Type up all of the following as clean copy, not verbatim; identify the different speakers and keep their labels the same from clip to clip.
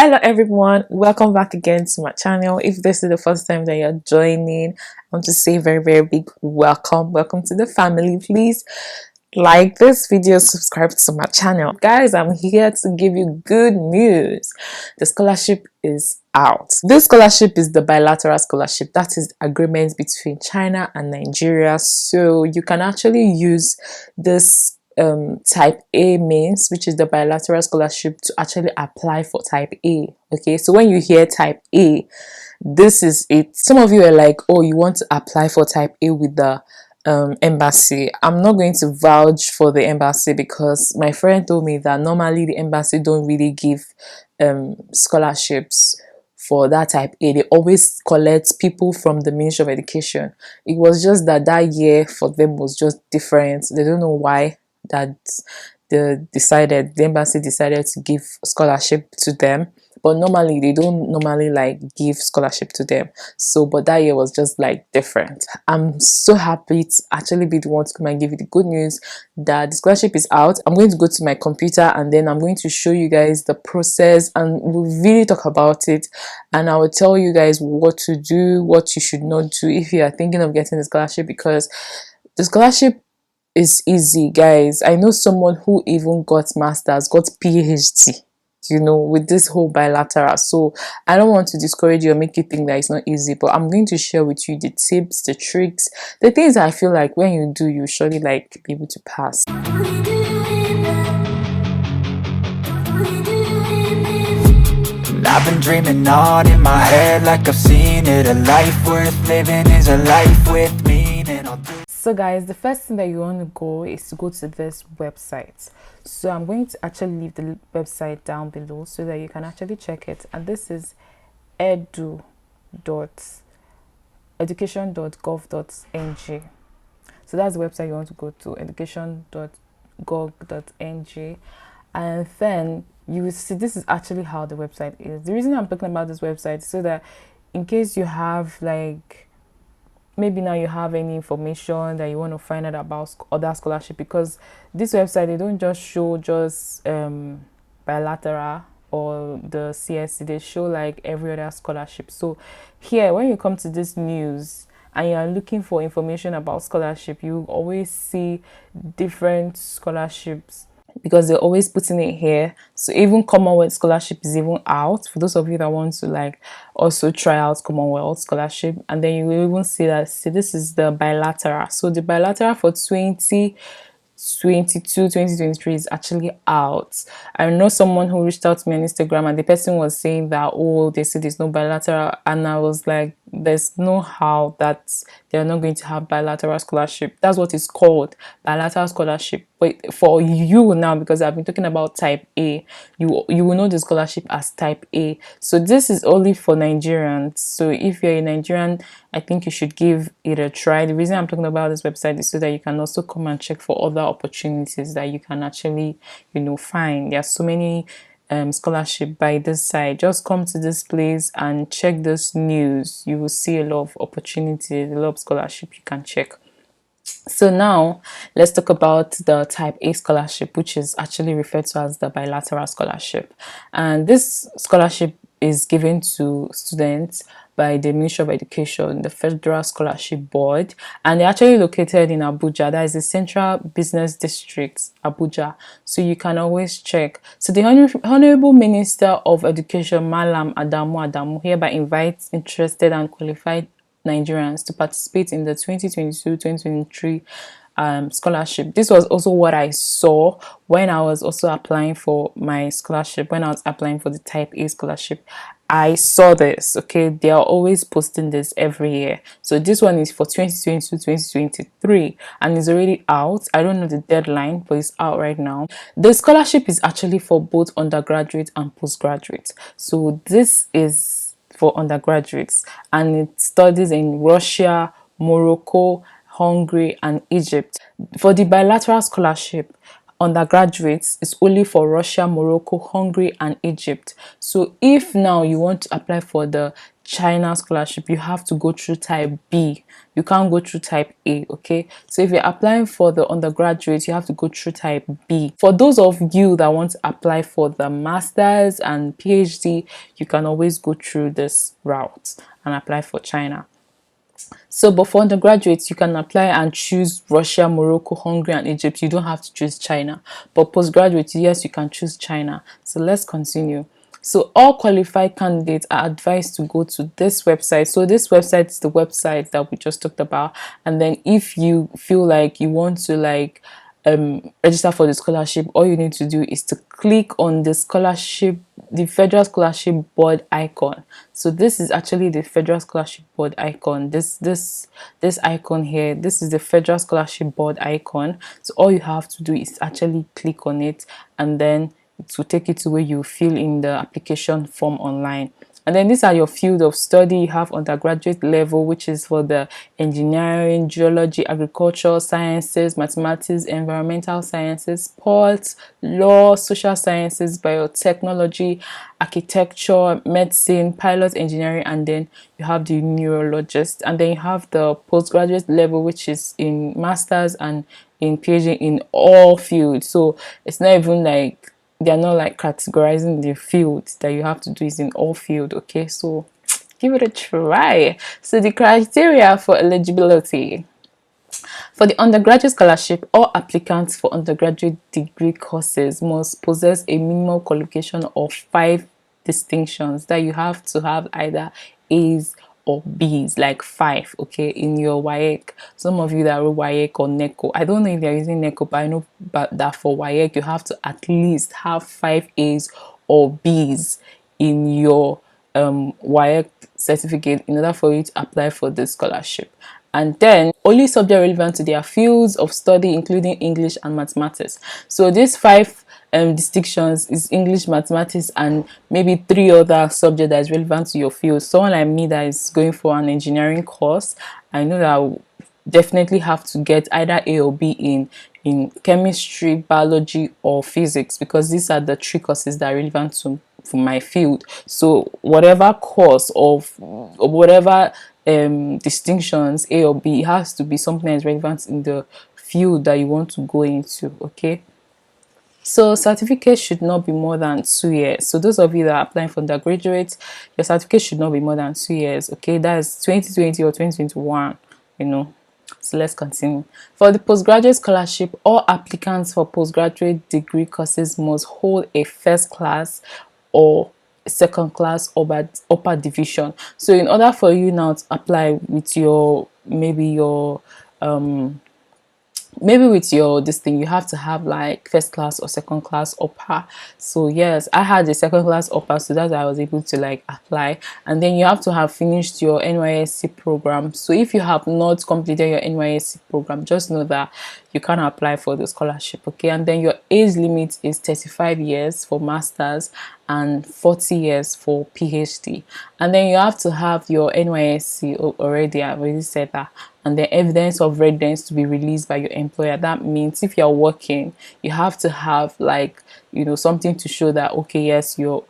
Speaker 1: Hello everyone, welcome back again to my channel. If this is the first time that you're joining, I want to say very big welcome to the family. Please like this video, subscribe to my channel. Guys, I'm here to give you good news. The scholarship is out. This scholarship is the bilateral scholarship, that is agreement between China and Nigeria. So you can actually use this type A means, which is the bilateral scholarship, to actually apply for type A. Okay, so when you hear type A, this is it. Some of you are like, oh, you want to apply for type A with the embassy. I'm not going to vouch for the embassy because my friend told me that normally the embassy don't really give scholarships for that type A. They always collect people from the Ministry of Education. It was just that year for them was just different. They don't know why that the embassy decided to give scholarship to them, but normally they don't normally like give scholarship to them. So but that year was just like different. I'm so happy to actually be the one to come and give you the good news that the scholarship is out. I'm going to go to my computer and then I'm going to show you guys the process and we'll really talk about it, and I will tell you guys what to do, what you should not do if you are thinking of getting the scholarship, because the scholarship is easy, guys. I know someone who even got masters, got PhD, you know, with this whole bilateral. So I don't want to discourage you or make you think that it's not easy, but I'm going to share with you the tips, the tricks, the things I feel like when you do, you surely like be able to pass.
Speaker 2: I've been dreaming on in my head like I've seen it. A life worth living is a life with meaning.
Speaker 1: So guys, the first thing that you want to go is to go to this website. So I'm going to actually leave the website down below so that you can actually check it. And this is edu.education.gov.ng. So that's the website you want to go to, education.gov.ng. And then you will see this is actually how the website is. The reason I'm talking about this website is so that in case you have like, maybe now you have any information that you want to find out about other scholarship, because this website, they don't just show just bilateral or the CSC, they show like every other scholarship. So here, when you come to this news and you are looking for information about scholarship, you always see different scholarships because they're always putting it here. So even Commonwealth scholarship is even out for those of you that want to like also try out Commonwealth scholarship. And then you will even see that, see, this is the bilateral. So the bilateral for 2023 is actually out. I know someone who reached out to me on Instagram and the person was saying that, oh, they said there's no bilateral, and I was like, there's no how that they're not going to have bilateral scholarship. That's what it's called, bilateral scholarship. But for you now, because I've been talking about type A, you will know the scholarship as type A. So this is only for Nigerians. So if you're a Nigerian, I think you should give it a try. The reason I'm talking about this website is so that you can also come and check for other opportunities that you can actually, you know, find. There are so many scholarship by this side. Just come to this place and check this news. You will see a lot of opportunities, a lot of scholarship you can check. So now let's talk about the type A scholarship, which is actually referred to as the bilateral scholarship. And this scholarship is given to students by the Ministry of Education, the Federal Scholarship Board, and they're actually located in Abuja. That is the Central Business District, Abuja. So you can always check. So the Honorable Minister of Education, Malam Adamu hereby invites interested and qualified Nigerians to participate in the 2022-2023 scholarship. This was also what I saw when I was also applying for my scholarship, when I was applying for the type A scholarship. I saw this. Okay, they are always posting this every year. So this one is for 2022-2023 and it's already out. I don't know the deadline, but it's out right now. The scholarship is actually for both undergraduate and postgraduate. So this is for undergraduates and it studies in Russia, Morocco, Hungary and Egypt. For the bilateral scholarship, undergraduates is only for Russia, Morocco, Hungary and Egypt. So if now you want to apply for the China scholarship, you have to go through type B. You can't go through type A, okay? So if you're applying for the undergraduate, you have to go through type B. For those of you that want to apply for the masters and PhD, you can always go through this route and apply for China. So, but for undergraduates, you can apply and choose Russia, Morocco, Hungary, and Egypt. You don't have to choose China. But postgraduates, yes, you can choose China. So let's continue. So all qualified candidates are advised to go to this website. So this website is the website that we just talked about. And then if you feel like you want to register for the scholarship, all you need to do is to click on the scholarship, the Federal Scholarship Board icon. So this is actually the Federal Scholarship Board icon. This icon here, this is the Federal Scholarship Board icon. So all you have to do is actually click on it, and then it will take you to where you fill in the application form online. And then these are your field of study. You have undergraduate level, which is for the engineering, geology, agricultural sciences, mathematics, environmental sciences, sports, law, social sciences, biotechnology, architecture, medicine, pilot engineering, and then you have the neurologist. And then you have the postgraduate level, which is in masters and in PhD in all fields. So it's not even like they're not like categorizing the field that you have to do is in all field. Okay, so give it a try. So the criteria for eligibility: for the undergraduate scholarship, all applicants for undergraduate degree courses must possess a minimum qualification of 5 distinctions, that you have to have either A's or B's, like 5, okay, in your WAEC. Some of you that wrote WAEC or NECO, I don't know if they're using NECO, but I know that for WAEC, you have to at least have 5 A's or B's in your WAEC certificate in order for you to apply for the scholarship. And then only subject relevant to their fields of study, including English and mathematics. So these 5 distinctions is English, mathematics, and maybe 3 other subjects that is relevant to your field. Someone like me that is going for an engineering course, I know that I will definitely have to get either A or B in chemistry, biology, or physics, because these are the 3 courses that are relevant to for my field. So whatever course of or whatever distinctions, A or B, it has to be something that is relevant in the field that you want to go into. Okay, so certificate should not be more than 2 years. So those of you that are applying for undergraduate, your certificate should not be more than 2 years. Okay, that is 2020 or 2021, you know. So let's continue. For the postgraduate scholarship, all applicants for postgraduate degree courses must hold a first class or second class upper division. So in order for you now to apply with your maybe with your this thing, you have to have like first class or second class upper. So yes, I had a second class upper, so that's why I was able to like apply. And then you have to have finished your NYSC program. So if you have not completed your NYSC program, just know that you can't apply for the scholarship. Okay, and then your age limit is 35 years for masters and 40 years for PhD. And then you have to have your NYSC already. I've already said that. And the evidence of residence to be released by your employer. That means if you're working, you have to have like, you know, something to show that okay, yes, you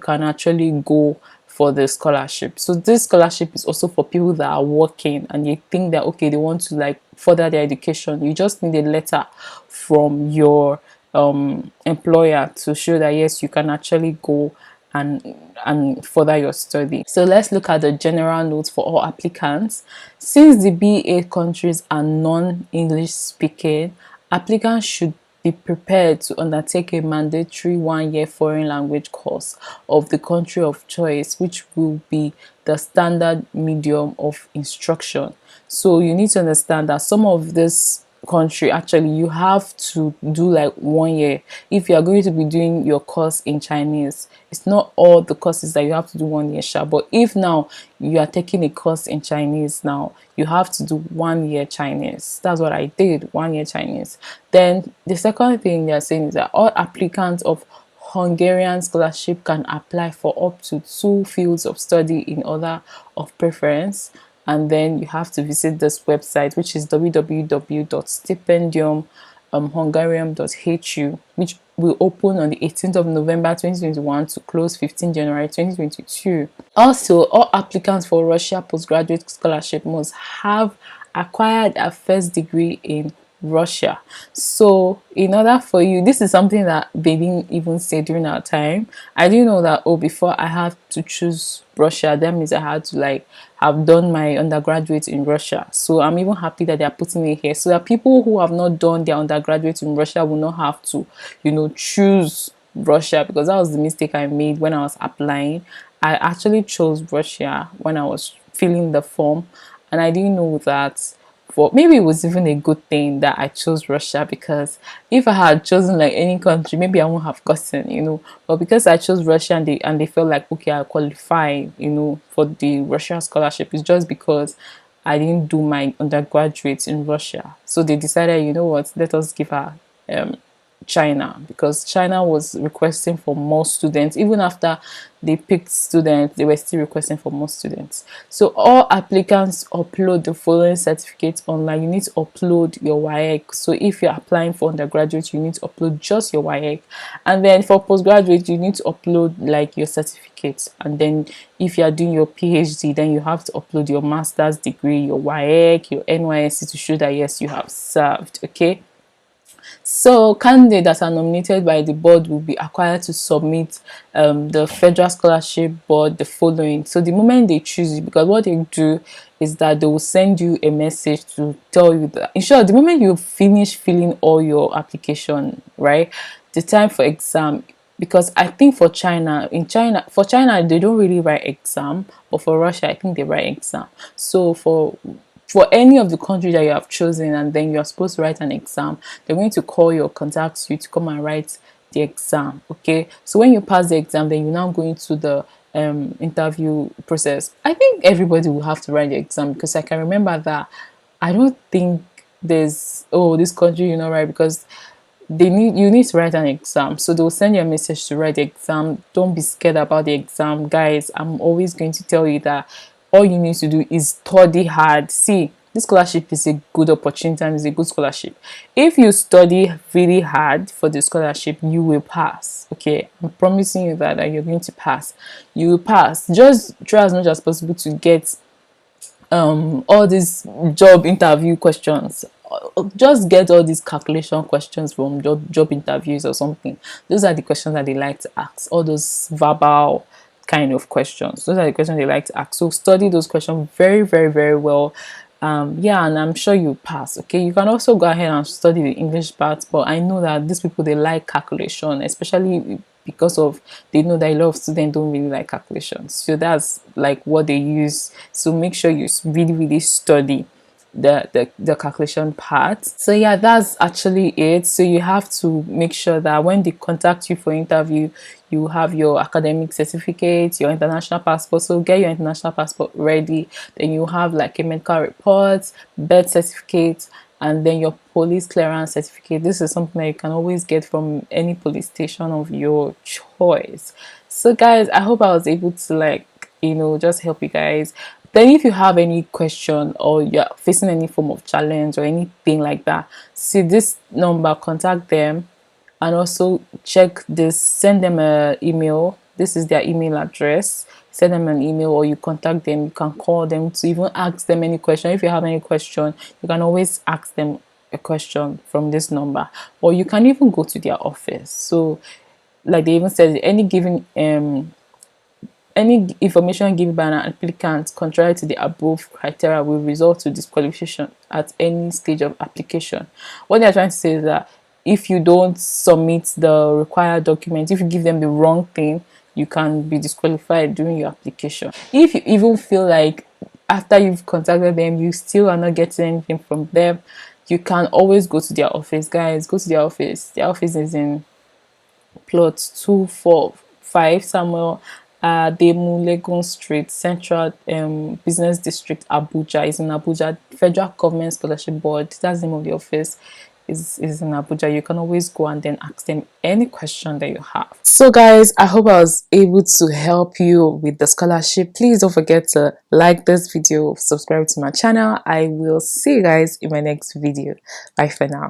Speaker 1: can actually go for the scholarship. So this scholarship is also for people that are working and they think that okay, they want to like further their education. You just need a letter from your employer to show that yes, you can actually go and further your study. So let's look at the general notes for all applicants. Since the BA countries are non-English speaking, applicants should be prepared to undertake a mandatory 1-year foreign language course of the country of choice, which will be the standard medium of instruction. So you need to understand that some of this country, actually you have to do like 1 year if you are going to be doing your course in Chinese. It's not all the courses that you have to do 1 year sharp, but if now you are taking a course in Chinese, now you have to do 1 year Chinese. That's what I did, 1 year Chinese. Then the second thing they are saying is that all applicants of Hungarian scholarship can apply for up to 2 fields of study in order of preference. And then you have to visit this website, which is www.stipendium hungarian.hu, which will open on the 18th of November 2021 to close 15th January 2022. Also, all applicants for Russia postgraduate scholarship must have acquired a first degree in Russia. So in order for you, this is something that they didn't even say during our time. I didn't know that, oh, before I had to choose Russia, that means I had to like have done my undergraduate in Russia. So I'm even happy that they are putting it here so that people who have not done their undergraduate in Russia will not have to, choose Russia, because that was the mistake I made when I was applying. I actually chose Russia when I was filling the form, and I didn't know that. For maybe it was even a good thing that I chose Russia, because if I had chosen like any country, maybe I won't have gotten. But because I chose Russia, and they felt like, okay, I qualify, for the Russian scholarship, it's just because I didn't do my undergraduate in Russia. So they decided, you know what, let us give her China, because China was requesting for more students. Even after they picked students, they were still requesting for more students. So all applicants upload the following certificates online. You need to upload your WAEC. So if you're applying for undergraduate, you need to upload just your WAEC. And then for postgraduate, you need to upload like your certificates. And then if you are doing your PhD, then you have to upload your master's degree, your WAEC, your NYSC, to show that yes, you have served. Okay. So candidates that are nominated by the board will be required to submit the Federal Scholarship Board the following. So the moment they choose you, because what they do is that they will send you a message to tell you that, in short, the moment you finish filling all your application, right, the time for exam. Because I think for China, they don't really write exam, but for Russia, I think they write exam. So for any of the countries that you have chosen, and then you're supposed to write an exam, they're going to call you or contact you to come and write the exam. Okay, so when you pass the exam, then you're now going to the interview process. I think everybody will have to write the exam, because I can remember that I don't think there's, oh, this country, right, because you need to write an exam. So they'll send you a message to write the exam. Don't be scared about the exam, guys. I'm always going to tell you that all you need to do is study hard. See, this scholarship is a good opportunity and it's a good scholarship. If you study really hard for the scholarship, you will pass. Okay, I'm promising you that you're going to pass. You will pass. Just try as much as possible to get all these job interview questions. Just get all these calculation questions from job interviews or something. Those are the questions that they like to ask. All those verbal kind of questions, those are the questions they like to ask. So study those questions very, very, very well. Yeah, and I'm sure you pass. Okay, you can also go ahead and study the English part, but I know that these people, they like calculation, especially because of they know that a lot of students don't really like calculations. So that's like what they use. So make sure you really, really study the calculation part. So yeah, that's actually it. So you have to make sure that when they contact you for interview, you have your academic certificate, your international passport. So get your international passport ready. Then you have like a medical report, birth certificate, and then your police clearance certificate. This is something that you can always get from any police station of your choice. So guys, I hope I was able to just help you guys. Then if you have any question or you're facing any form of challenge or anything like that, see this number, contact them, and also check this, send them an email. This is their email address. Send them an email, or you contact them. You can call them to even ask them any question. If you have any question, you can always ask them a question from this number, or you can even go to their office. So like they even said, any information given by an applicant contrary to the above criteria will result to disqualification at any stage of application. What they are trying to say is that if you don't submit the required document, if you give them the wrong thing, you can be disqualified during your application. If you even feel like after you've contacted them, you still are not getting anything from them, you can always go to their office. Guys, go to their office. Their office is in plot 245 Samuel Demu Legon Street, Central Business District, Abuja. Is in Abuja. Federal Government Scholarship Board, that's the name of the office, is in Abuja. You can always go and then ask them any question that you have. So guys, I hope I was able to help you with the scholarship. Please don't forget to like this video, subscribe to my channel. I will see you guys in my next video. Bye for now.